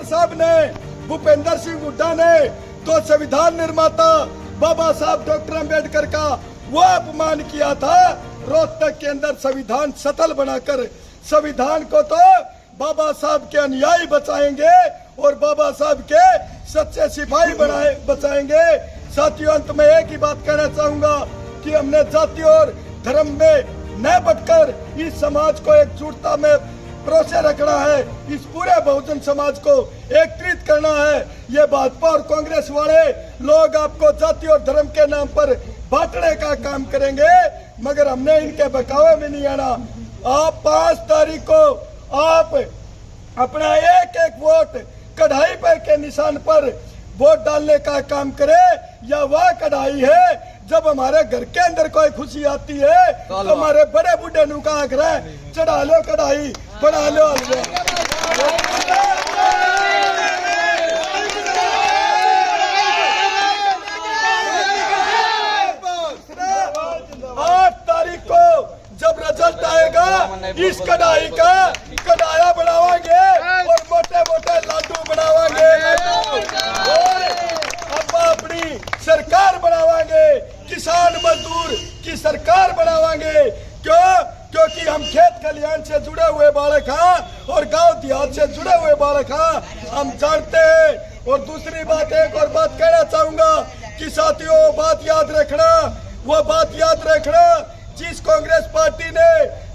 साहब ने, भूपेंद्र सिंह हुड्डा ने तो संविधान निर्माता बाबा साहब डॉक्टर अंबेडकर का वो अपमान किया था। रोहतक के अंदर संविधान सतल बनाकर संविधान को तो बाबा साहब के अनुयायी बचाएंगे और बाबा साहब के सच्चे सिपाही बचाएंगे। साथियों, अंत में एक ही बात कहना चाहूंगा कि हमने जाति और धर्म में न बटकर इस समाज को एकजुटता में परोसे रखना है, इस पूरे बहुजन समाज को एकत्रित करना है। ये भाजपा और कांग्रेस वाले लोग आपको जाति और धर्म के नाम पर बांटने का काम करेंगे, मगर हमने इनके बहकावे में नहीं आना। आप 5 तारीख को आप अपना एक एक वोट कढ़ाई पर के निशान पर वोट डालने का काम करें। या वह कढ़ाई है जब हमारे घर के अंदर कोई खुशी आती है तो हमारे बड़े बूढ़े नु का आग्रह चढ़ा लो कढ़ाई, बना लो हलवा। 8 तारीख को जब रिजल्ट आएगा इस कढ़ाई का कढ़ाया बनावांगे और मोटे मोटे लाडू बनावांगे और अब अपनी सरकार बनावांगे, किसान मजदूर की सरकार बनावांगे। क्यों? क्योंकि हम खेत खलियान से जुड़े हुए बालक हैं और गांव देहात से जुड़े हुए बालक हैं, हम जानते हैं। और दूसरी बात, एक और बात कहना चाहूंगा कि साथियों, बात याद रखना, वो बात याद रखना जिस कांग्रेस पार्टी ने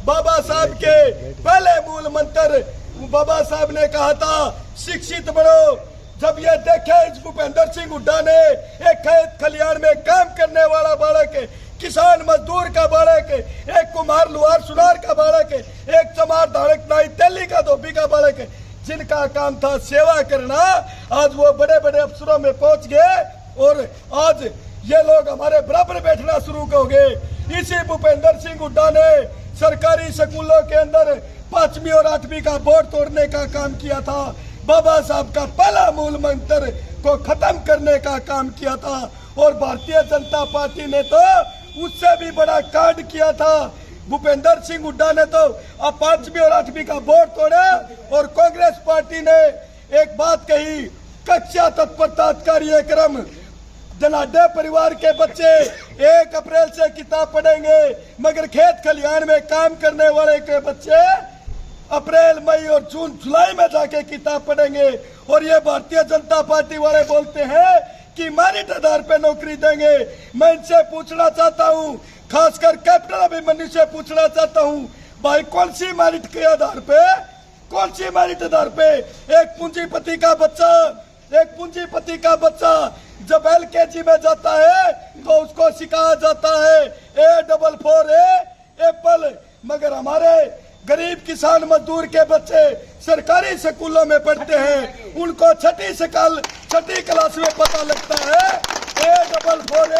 बाबा साहब के पहले मूल मंत्र बाबा साहब ने कहा था शिक्षित बनो। जब ये देखे इस भूपेंद्र सिंह हुड्डा ने एक खेत खलियान में काम करने वाला बालक, किसान मजदूर का बालक, एक कुम्हार लुहार सुनार का बालक, एक चमार धाड़क नाई तेली का धोबी का बालक, जिनका काम था सेवा करना, आज वो बड़े बड़े अफसरों में पहुंच गए और आज ये लोग हमारे बराबर बैठना शुरू हो गए। इसी भूपेंद्र सिंह हुड्डा ने सरकारी स्कूलों के अंदर 5वीं और 8वीं का बोर्ड तोड़ने का काम किया था। बाबा साहब का पहला मूल मंत्र को खत्म करने का काम किया था और भारतीय जनता पार्टी ने तो उससे भी बड़ा कांड किया था। भूपेंद्र सिंह हुड्डा ने तो अब 5वीं और 8वीं का बोर्ड तोड़ा और कांग्रेस पार्टी ने एक बात कही, कक्षा तत्परता कार्यक्रम, जनाडे परिवार के बच्चे 1 अप्रैल से किताब पढ़ेंगे, मगर खेत खलियान में काम करने वाले के बच्चे अप्रैल, मई और जून जुलाई में जाके किताब पढ़ेंगे। और ये भारतीय जनता पार्टी वाले बोलते हैं कि मेरिट आधार पे नौकरी देंगे। मैं इनसे पूछना चाहता हूँ, खासकर कैप्टन अभिमन्यु से पूछना चाहता हूँ, भाई कौन सी मेरिट के आधार पे, कौन सी मेरिट आधार पे एक पूंजीपति का बच्चा जब LKG में जाता है तो उसको सिखाया जाता है A44 एप्पल, मगर हमारे गरीब किसान मजदूर के बच्चे सरकारी स्कूलों में पढ़ते हैं, उनको छठी क्लास में पता लगता है A44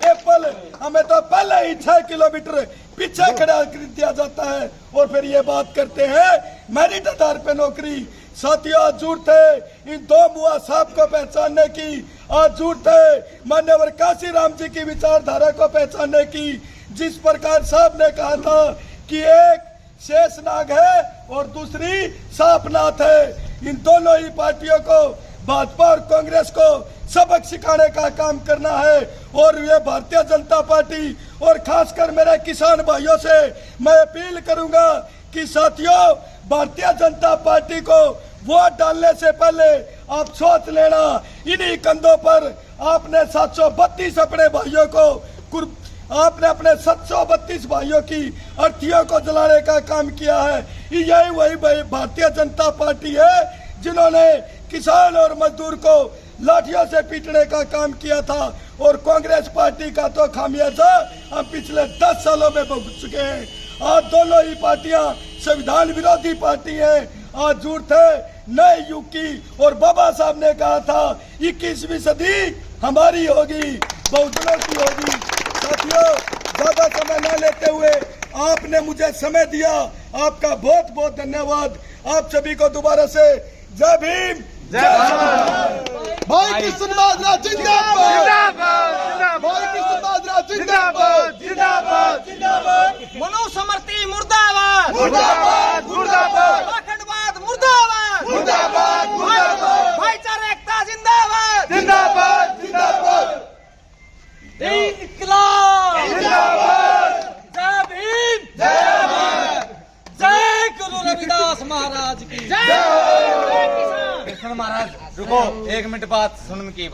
एप्पल। हमें तो पहले ही 6 किलोमीटर पीछे खड़ा कर दिया जाता है और फिर ये बात करते हैं मेरिट आधार पे नौकरी। साथियों, आज जरूरत है इन 2 मुआ साहब को पहचानने की, आज जरूरत है मान्यवर काशीराम जी की विचारधारा को पहचानने की। जिस प्रकार साहब ने कहा था कि एक शेषनाग है और दूसरी सांपनाथ है, इन दोनों ही पार्टियों को, भाजपा और कांग्रेस को सबक सिखाने का काम करना है। और ये भारतीय जनता पार्टी और खासकर मेरे किसान भाइयों से मैं अपील करूंगा कि साथियों, भारतीय जनता पार्टी को वोट डालने से पहले आप सोच लेना, इन्हीं कंधों पर आपने 732 अपने भाइयों को, आपने अपने 732 भाइयों की अर्थियों को जलाने का काम किया है। यही वही भारतीय जनता पार्टी है जिन्होंने किसान और मजदूर को लाठियों से पीटने का काम किया था और कांग्रेस पार्टी का तो खामियाजा हम पिछले 10 सालों में भुगत चुके हैं। आज दोनों ही पार्टियां संविधान विरोधी पार्टी हैं। आज जरूरत है नए युग की और बाबा साहब ने कहा था 21वीं सदी हमारी होगी, बहुजनों की होगी। साथियों, ज्यादा समय न लेते हुए आपने मुझे समय दिया, आपका बहुत बहुत धन्यवाद। आप सभी को दोबारा से जय भीम, जय भाई किशन माजरा जिंदाबाद, भाई किशन माजरा जिंदाबाद, जिंदाबाद, जिंदाबाद, मनुस्मृति मुर्दाबाद, मुर्दाबाद, मुर्दाबाद, पाखंडवाद मुर्दाबाद, मुर्दाबाद, मुर्दाबाद। कृष्ण महाराज रुको, 1 मिनट बात सुन की।